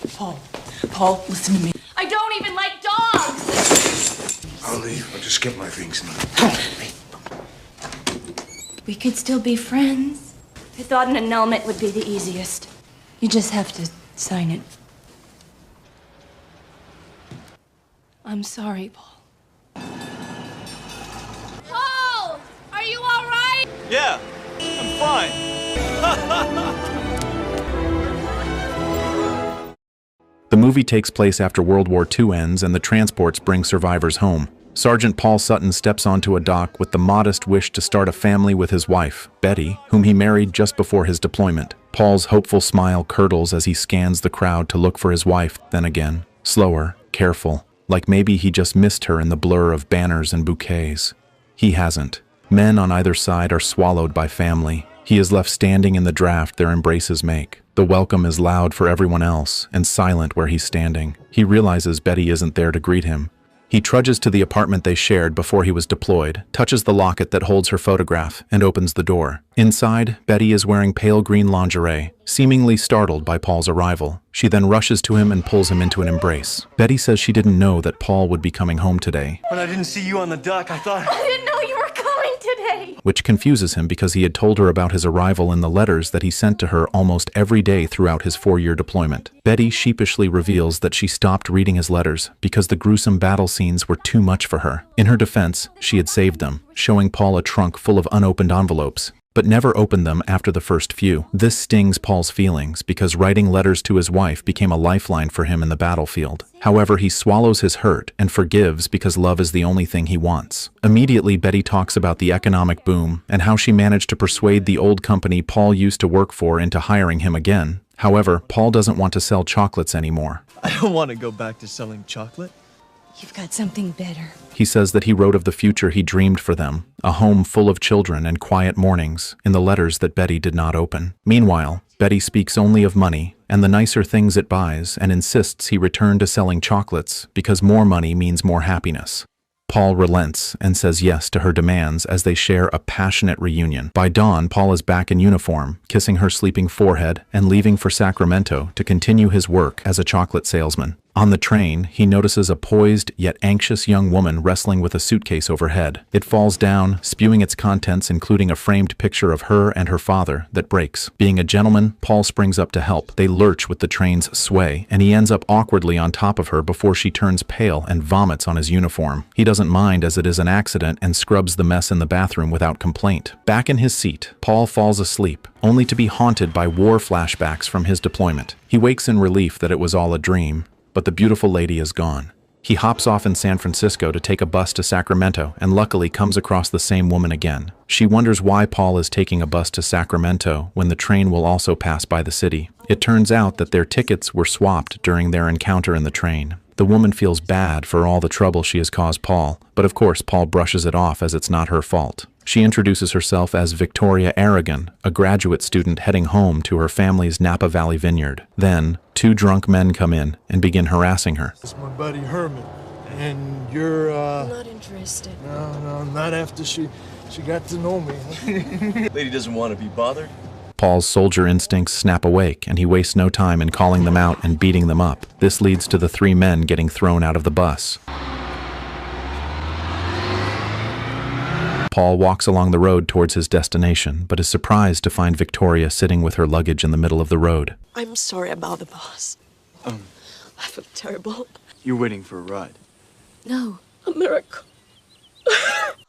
Paul, listen to me. I don't even like dogs! I'll leave. I'll just get my things now. We could still be friends. I thought an annulment would be the easiest. You just have to sign it. I'm sorry, Paul. Paul! Are you all right? Yeah, I'm fine. The movie takes place after World War II ends and the transports bring survivors home. Sergeant Paul Sutton steps onto a dock with the modest wish to start a family with his wife, Betty, whom he married just before his deployment. Paul's hopeful smile curdles as he scans the crowd to look for his wife, then again, slower, careful, like maybe he just missed her in the blur of banners and bouquets. He hasn't. Men on either side are swallowed by family. He is left standing in the draft their embraces make. The welcome is loud for everyone else and silent where he's standing. He realizes Betty isn't there to greet him. He trudges to the apartment they shared before he was deployed, touches the locket that holds her photograph, and opens the door. Inside, Betty is wearing pale green lingerie, seemingly startled by Paul's arrival. She then rushes to him and pulls him into an embrace. Betty says she didn't know that Paul would be coming home today. When I didn't see you on the dock, I thought... I didn't know you were coming today! Which confuses him because he had told her about his arrival in the letters that he sent to her almost every day throughout his 4-year deployment. Betty sheepishly reveals that she stopped reading his letters because the gruesome battle scenes were too much for her. In her defense, she had saved them, showing Paul a trunk full of unopened envelopes, but never opened them after the first few. This stings Paul's feelings because writing letters to his wife became a lifeline for him in the battlefield. However, he swallows his hurt and forgives because love is the only thing he wants. Immediately, Betty talks about the economic boom and how she managed to persuade the old company Paul used to work for into hiring him again. However, Paul doesn't want to sell chocolates anymore. I don't want to go back to selling chocolate. You've got something better. He says that he wrote of the future he dreamed for them, a home full of children and quiet mornings, in the letters that Betty did not open. Meanwhile, Betty speaks only of money and the nicer things it buys and insists he return to selling chocolates because more money means more happiness. Paul relents and says yes to her demands as they share a passionate reunion. By dawn, Paul is back in uniform, kissing her sleeping forehead and leaving for Sacramento to continue his work as a chocolate salesman. On the train, he notices a poised yet anxious young woman wrestling with a suitcase overhead. It falls down, spewing its contents including a framed picture of her and her father that breaks. Being a gentleman, Paul springs up to help. They lurch with the train's sway, and he ends up awkwardly on top of her before she turns pale and vomits on his uniform. He doesn't mind as it is an accident and scrubs the mess in the bathroom without complaint. Back in his seat, Paul falls asleep, only to be haunted by war flashbacks from his deployment. He wakes in relief that it was all a dream, but the beautiful lady is gone. He hops off in San Francisco to take a bus to Sacramento and luckily comes across the same woman again. She wonders why Paul is taking a bus to Sacramento when the train will also pass by the city. It turns out that their tickets were swapped during their encounter in the train. The woman feels bad for all the trouble she has caused Paul, but of course Paul brushes it off as it's not her fault. She introduces herself as Victoria Aragon, a graduate student heading home to her family's Napa Valley vineyard. Then, 2 drunk men come in and begin harassing her. It's my buddy Herman, and you're, I'm not interested. No, not after she got to know me. Lady doesn't want to be bothered. Paul's soldier instincts snap awake, and he wastes no time in calling them out and beating them up. This leads to the 3 men getting thrown out of the bus. Paul walks along the road towards his destination, but is surprised to find Victoria sitting with her luggage in the middle of the road. I'm sorry about the boss. I feel terrible. You're waiting for a ride. No, a miracle.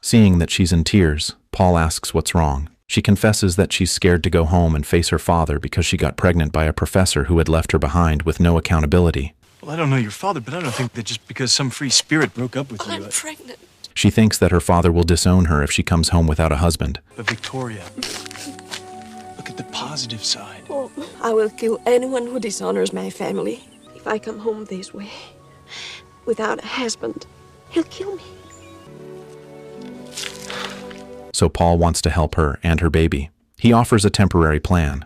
Seeing that she's in tears, Paul asks what's wrong. She confesses that she's scared to go home and face her father because she got pregnant by a professor who had left her behind with no accountability. Well, I don't know your father, but I don't think that just because some free spirit broke up with you... I'm pregnant. She thinks that her father will disown her if she comes home without a husband. But Victoria, look at the positive side. Oh, I will kill anyone who dishonors my family. If I come home this way, without a husband, he'll kill me. So Paul wants to help her and her baby. He offers a temporary plan.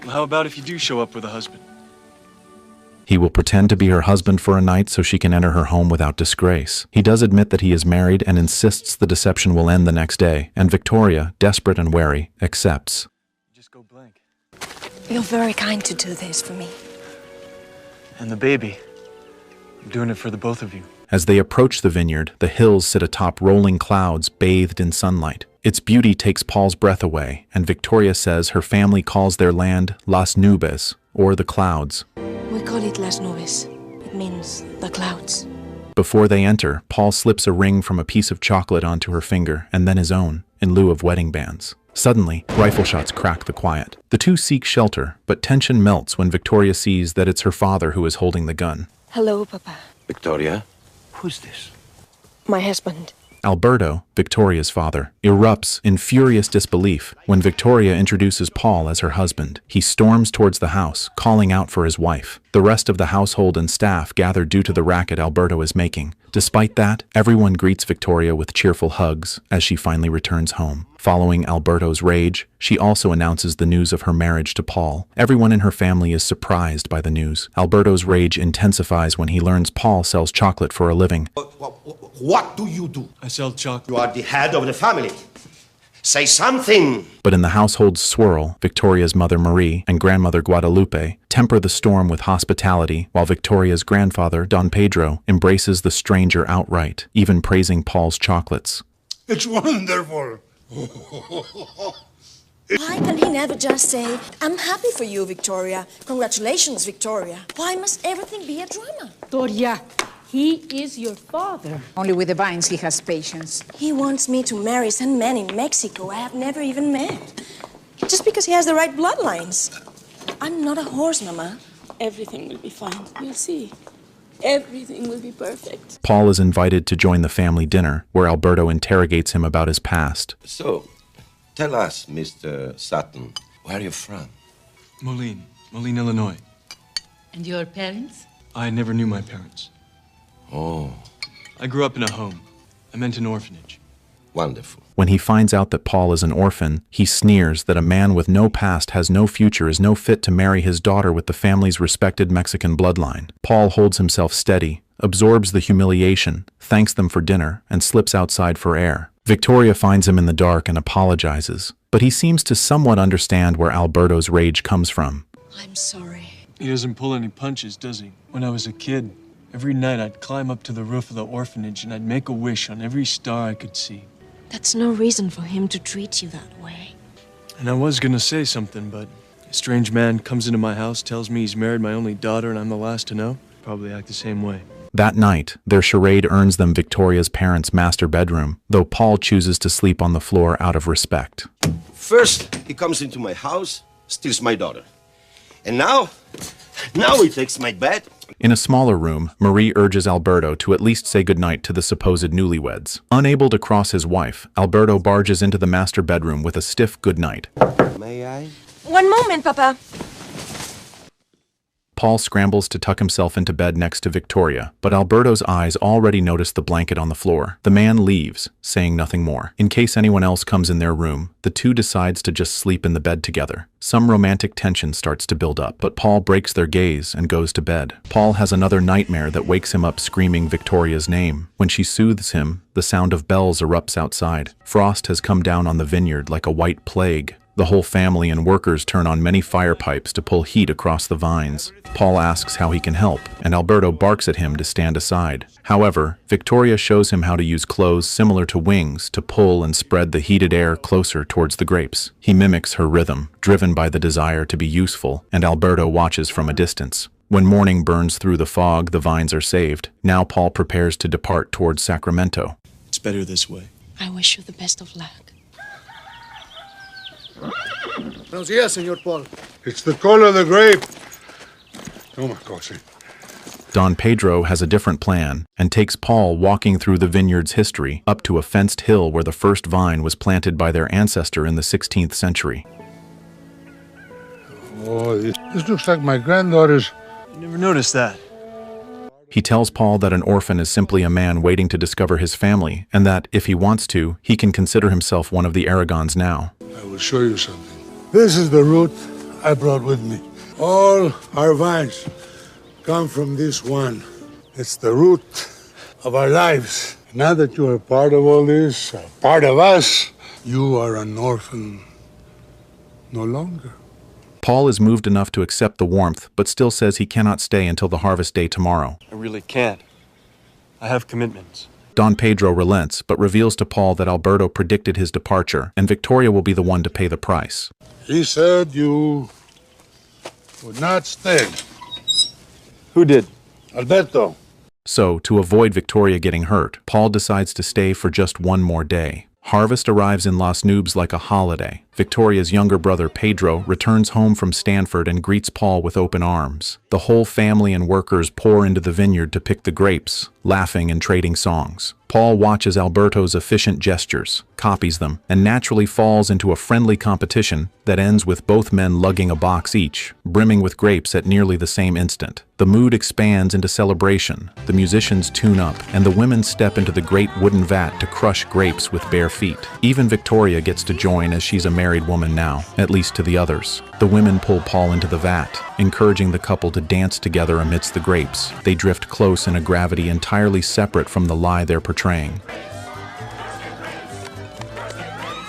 Well, how about if you do show up with a husband? He will pretend to be her husband for a night so she can enter her home without disgrace. He does admit that he is married and insists the deception will end the next day, and Victoria, desperate and wary, accepts. Just go blank. You're very kind to do this for me. And the baby. I'm doing it for the both of you. As they approach the vineyard, the hills sit atop rolling clouds bathed in sunlight. Its beauty takes Paul's breath away, and Victoria says her family calls their land Las Nubes, or the clouds. We call it Las Nubes. It means the clouds. Before they enter, Paul slips a ring from a piece of chocolate onto her finger, and then his own, in lieu of wedding bands. Suddenly, rifle shots crack the quiet. The two seek shelter, but tension melts when Victoria sees that it's her father who is holding the gun. Hello, Papa. Victoria? Who's this? My husband. Alberto, Victoria's father, erupts in furious disbelief when Victoria introduces Paul as her husband. He storms towards the house, calling out for his wife. The rest of the household and staff gather due to the racket Alberto is making. Despite that, everyone greets Victoria with cheerful hugs as she finally returns home. Following Alberto's rage, she also announces the news of her marriage to Paul. Everyone in her family is surprised by the news. Alberto's rage intensifies when he learns Paul sells chocolate for a living. What do you do? I sell chocolate. You are the head of the family. Say something. But in the household's swirl, Victoria's mother Marie and grandmother Guadalupe temper the storm with hospitality, while Victoria's grandfather, Don Pedro, embraces the stranger outright, even praising Paul's chocolates. It's wonderful. Why can he never just say, I'm happy for you, Victoria. Congratulations, Victoria. Why must everything be a drama? Victoria, he is your father. Only with the vines he has patience. He wants me to marry some man in Mexico I have never even met. Just because he has the right bloodlines. I'm not a horse, Mama. Everything will be fine. You'll see. Everything will be perfect. Paul is invited to join the family dinner, where Alberto interrogates him about his past. So, tell us, Mr. Sutton, where are you from? Moline, Illinois. And your parents? I never knew my parents. Oh, I grew up in a home. I meant an orphanage. wonderful. When he finds out that Paul is an orphan, he sneers that a man with no past has no future, is no fit to marry his daughter with the family's respected Mexican bloodline. Paul holds himself steady, absorbs the humiliation, thanks them for dinner, and slips outside for air. Victoria finds him in the dark and apologizes, but he seems to somewhat understand where Alberto's rage comes from. I'm sorry. He doesn't pull any punches, does he? When I was a kid, every night I'd climb up to the roof of the orphanage and I'd make a wish on every star I could see. That's no reason for him to treat you that way. And I was gonna say something, but a strange man comes into my house, tells me he's married my only daughter and I'm the last to know. Probably act the same way. That night, their charade earns them Victoria's parents' master bedroom, though Paul chooses to sleep on the floor out of respect. First, he comes into my house, steals my daughter. And now he takes my bed. In a smaller room, Marie urges Alberto to at least say goodnight to the supposed newlyweds. Unable to cross his wife, Alberto barges into the master bedroom with a stiff goodnight. May I? One moment, Papa. Paul scrambles to tuck himself into bed next to Victoria, but Alberto's eyes already notice the blanket on the floor. The man leaves, saying nothing more. In case anyone else comes in their room, the two decides to just sleep in the bed together. Some romantic tension starts to build up, but Paul breaks their gaze and goes to bed. Paul has another nightmare that wakes him up screaming Victoria's name. When she soothes him, the sound of bells erupts outside. Frost has come down on the vineyard like a white plague. The whole family and workers turn on many fire pipes to pull heat across the vines. Paul asks how he can help, and Alberto barks at him to stand aside. However, Victoria shows him how to use clothes similar to wings to pull and spread the heated air closer towards the grapes. He mimics her rhythm, driven by the desire to be useful, and Alberto watches from a distance. When morning burns through the fog, the vines are saved. Now Paul prepares to depart towards Sacramento. It's better this way. I wish you the best of luck. Buenos días, Señor Paul. It's the color of the grape. Toma, coche. Don Pedro has a different plan and takes Paul walking through the vineyard's history up to a fenced hill where the first vine was planted by their ancestor in the 16th century. Oh, this looks like my granddaughter's. You never noticed that. He tells Paul that an orphan is simply a man waiting to discover his family, and that, if he wants to, he can consider himself one of the Aragons now. I will show you something. This is the root I brought with me. All our vines come from this one. It's the root of our lives. Now that you are part of all this, a part of us, you are an orphan no longer. Paul is moved enough to accept the warmth, but still says he cannot stay until the harvest day tomorrow. I really can't. I have commitments. Don Pedro relents, but reveals to Paul that Alberto predicted his departure, and Victoria will be the one to pay the price. He said you would not stay. Who did? Alberto. So, to avoid Victoria getting hurt, Paul decides to stay for just one more day. Harvest arrives in Las Nubes like a holiday. Victoria's younger brother, Pedro, returns home from Stanford and greets Paul with open arms. The whole family and workers pour into the vineyard to pick the grapes, laughing and trading songs. Paul watches Alberto's efficient gestures, copies them, and naturally falls into a friendly competition that ends with both men lugging a box each, brimming with grapes at nearly the same instant. The mood expands into celebration, the musicians tune up, and the women step into the great wooden vat to crush grapes with bare feet. Even Victoria gets to join as she's a married woman now, at least to the others. The women pull Paul into the vat, encouraging the couple to dance together amidst the grapes. They drift close in a gravity entirely separate from the lie they're portraying.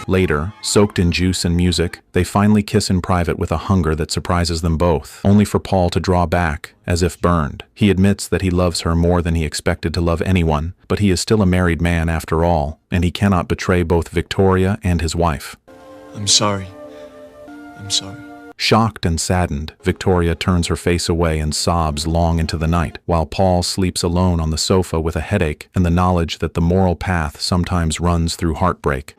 Later, soaked in juice and music, they finally kiss in private with a hunger that surprises them both, only for Paul to draw back, as if burned. He admits that he loves her more than he expected to love anyone, but he is still a married man after all, and he cannot betray both Victoria and his wife. I'm sorry. I'm sorry. Shocked and saddened, Victoria turns her face away and sobs long into the night, while Paul sleeps alone on the sofa with a headache and the knowledge that the moral path sometimes runs through heartbreak.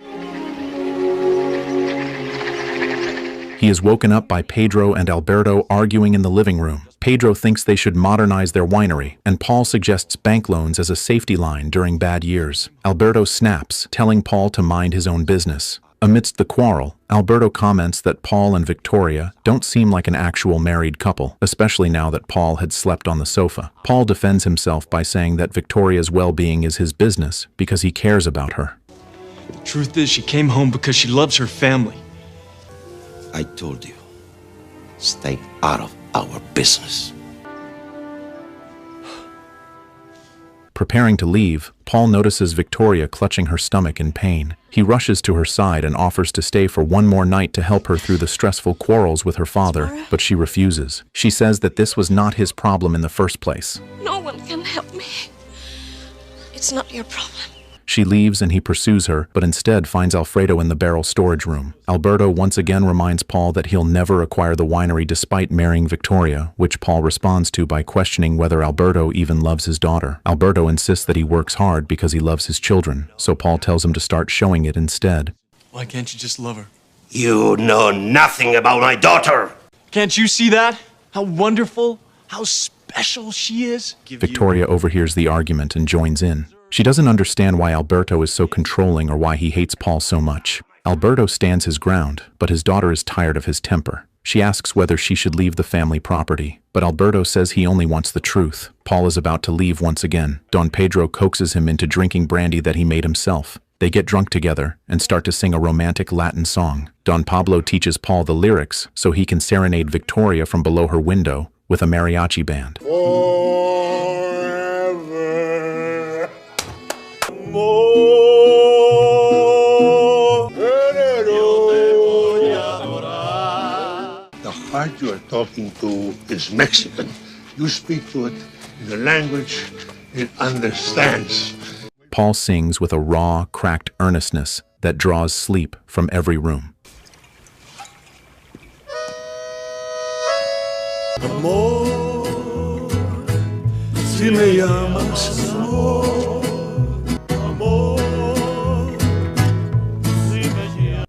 He is woken up by Pedro and Alberto arguing in the living room. Pedro thinks they should modernize their winery, and Paul suggests bank loans as a safety line during bad years. Alberto snaps, telling Paul to mind his own business. Amidst the quarrel, Alberto comments that Paul and Victoria don't seem like an actual married couple, especially now that Paul had slept on the sofa. Paul defends himself by saying that Victoria's well-being is his business because he cares about her. The truth is, she came home because she loves her family. I told you, stay out of our business. Preparing to leave, Paul notices Victoria clutching her stomach in pain. He rushes to her side and offers to stay for one more night to help her through the stressful quarrels with her father, but she refuses. She says that this was not his problem in the first place. No one can help me. It's not your problem. She leaves and he pursues her, but instead finds Alfredo in the barrel storage room. Alberto once again reminds Paul that he'll never acquire the winery despite marrying Victoria, which Paul responds to by questioning whether Alberto even loves his daughter. Alberto insists that he works hard because he loves his children, so Paul tells him to start showing it instead. Why can't you just love her? You know nothing about my daughter! Can't you see that? How wonderful, how special she is? Victoria overhears the argument and joins in. She doesn't understand why Alberto is so controlling or why he hates Paul so much. Alberto stands his ground, but his daughter is tired of his temper. She asks whether she should leave the family property, but Alberto says he only wants the truth. Paul is about to leave once again. Don Pedro coaxes him into drinking brandy that he made himself. They get drunk together and start to sing a romantic Latin song. Don Pablo teaches Paul the lyrics so he can serenade Victoria from below her window with a mariachi band. The heart you are talking to is Mexican. You speak to it in the language it understands. Paul sings with a raw, cracked earnestness that draws sleep from every room. Amor, si me llamas amor, amor.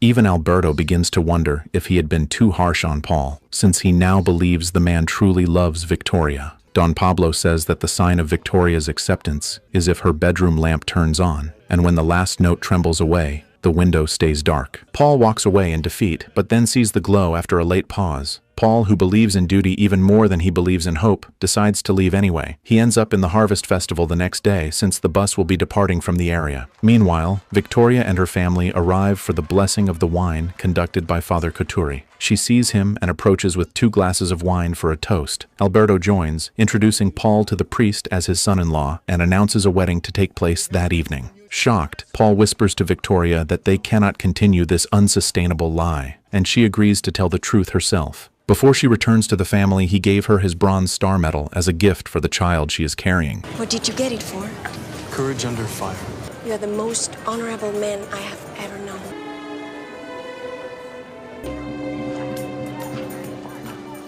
Even Alberto begins to wonder if he had been too harsh on Paul, since he now believes the man truly loves Victoria. Don Pablo says that the sign of Victoria's acceptance is if her bedroom lamp turns on, and when the last note trembles away, the window stays dark. Paul walks away in defeat, but then sees the glow after a late pause. Paul, who believes in duty even more than he believes in hope, decides to leave anyway. He ends up in the Harvest Festival the next day, since the bus will be departing from the area. Meanwhile, Victoria and her family arrive for the blessing of the wine conducted by Father Couturi. She sees him and approaches with 2 glasses of wine for a toast. Alberto joins, introducing Paul to the priest as his son-in-law, and announces a wedding to take place that evening. Shocked, Paul whispers to Victoria that they cannot continue this unsustainable lie, and she agrees to tell the truth herself. Before she returns to the family, he gave her his Bronze Star Medal as a gift for the child she is carrying. What did you get it for? Courage under fire. You are the most honorable man I have ever known.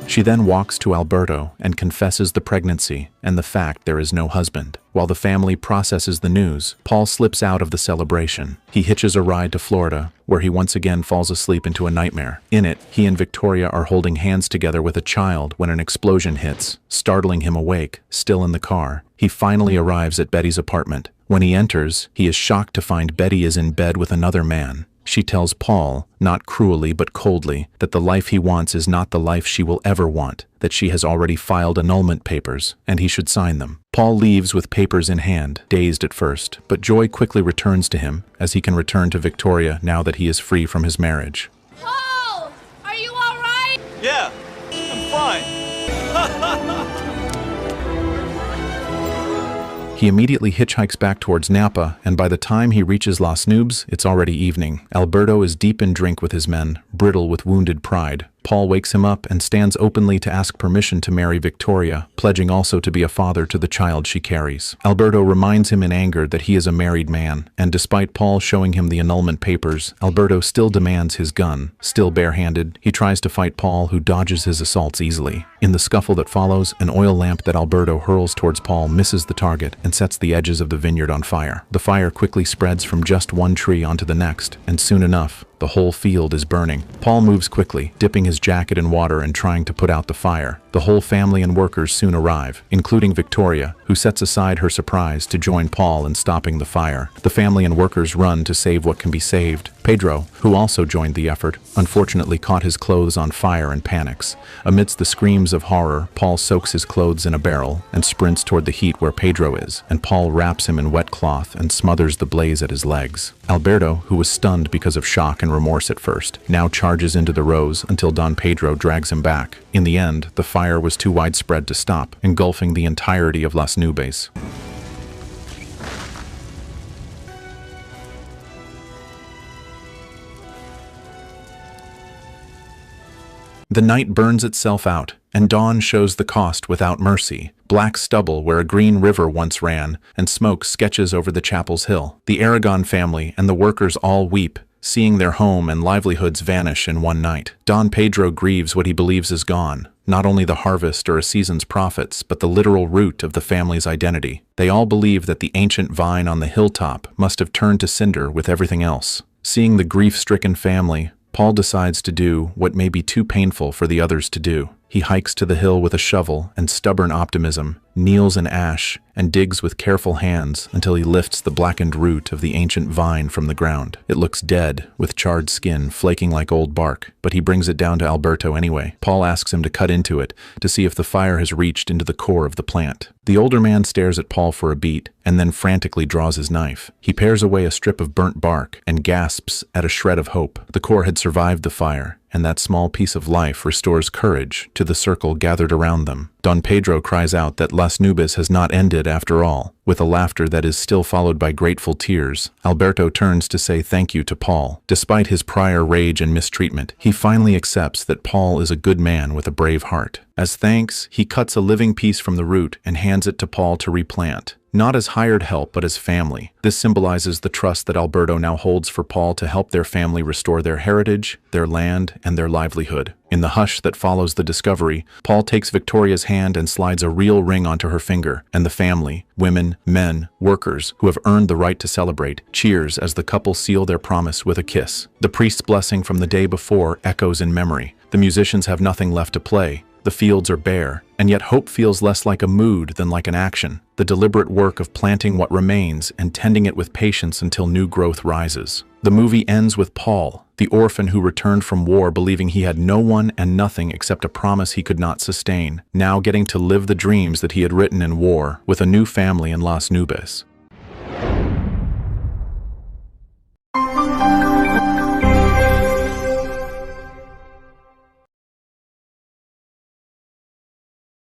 She then walks to Alberto and confesses the pregnancy and the fact there is no husband. While the family processes the news, Paul slips out of the celebration. He hitches a ride to Florida, where he once again falls asleep into a nightmare. In it, he and Victoria are holding hands together with a child when an explosion hits, startling him awake, still in the car. He finally arrives at Betty's apartment. When he enters, he is shocked to find Betty is in bed with another man. She tells Paul, not cruelly but coldly, that the life he wants is not the life she will ever want, that she has already filed annulment papers, and he should sign them. Paul leaves with papers in hand, dazed at first, but joy quickly returns to him, as he can return to Victoria now that he is free from his marriage. Paul! Are you all right? Yeah, I'm fine. He immediately hitchhikes back towards Napa, and by the time he reaches Las Nubes, it's already evening. Alberto is deep in drink with his men, brittle with wounded pride. Paul wakes him up and stands openly to ask permission to marry Victoria, pledging also to be a father to the child she carries. Alberto reminds him in anger that he is a married man, and despite Paul showing him the annulment papers, Alberto still demands his gun. Still barehanded, he tries to fight Paul, who dodges his assaults easily. In the scuffle that follows, an oil lamp that Alberto hurls towards Paul misses the target and sets the edges of the vineyard on fire. The fire quickly spreads from just one tree onto the next, and soon enough, the whole field is burning. Paul moves quickly, dipping his jacket in water and trying to put out the fire. The whole family and workers soon arrive, including Victoria, who sets aside her surprise to join Paul in stopping the fire. The family and workers run to save what can be saved. Pedro, who also joined the effort, unfortunately caught his clothes on fire and panics. Amidst the screams of horror, Paul soaks his clothes in a barrel and sprints toward the heat where Pedro is, and Paul wraps him in wet cloth and smothers the blaze at his legs. Alberto, who was stunned because of shock and remorse at first, now charges into the rows until Don Pedro drags him back. In the end, the fire was too widespread to stop, engulfing the entirety of Las Nubes. The night burns itself out, and dawn shows the cost without mercy. Black stubble where a green river once ran, and smoke sketches over the chapel's hill. The Aragon family and the workers all weep, seeing their home and livelihoods vanish in one night. Don Pedro grieves what he believes is gone, not only the harvest or a season's profits, but the literal root of the family's identity. They all believe that the ancient vine on the hilltop must have turned to cinder with everything else. Seeing the grief-stricken family, Paul decides to do what may be too painful for the others to do. He hikes to the hill with a shovel and stubborn optimism, kneels in ash, and digs with careful hands until he lifts the blackened root of the ancient vine from the ground. It looks dead, with charred skin flaking like old bark, but he brings it down to Alberto anyway. Paul asks him to cut into it to see if the fire has reached into the core of the plant. The older man stares at Paul for a beat and then frantically draws his knife. He pares away a strip of burnt bark and gasps at a shred of hope. The core had survived the fire, and that small piece of life restores courage to the circle gathered around them. Don Pedro cries out that Las Nubes has not ended after all. With a laughter that is still followed by grateful tears, Alberto turns to say thank you to Paul. Despite his prior rage and mistreatment, he finally accepts that Paul is a good man with a brave heart. As thanks, he cuts a living piece from the root and hands it to Paul to replant. Not as hired help, but as family. This symbolizes the trust that Alberto now holds for Paul to help their family restore their heritage, their land, and their livelihood. In the hush that follows the discovery, Paul takes Victoria's hand and slides a real ring onto her finger, and the family, women, men, workers, who have earned the right to celebrate, cheers as the couple seal their promise with a kiss. The priest's blessing from the day before echoes in memory. The musicians have nothing left to play. The fields are bare, and yet hope feels less like a mood than like an action. The deliberate work of planting what remains and tending it with patience until new growth rises. The movie ends with Paul, the orphan who returned from war believing he had no one and nothing except a promise he could not sustain, now getting to live the dreams that he had written in war with a new family in Las Nubes.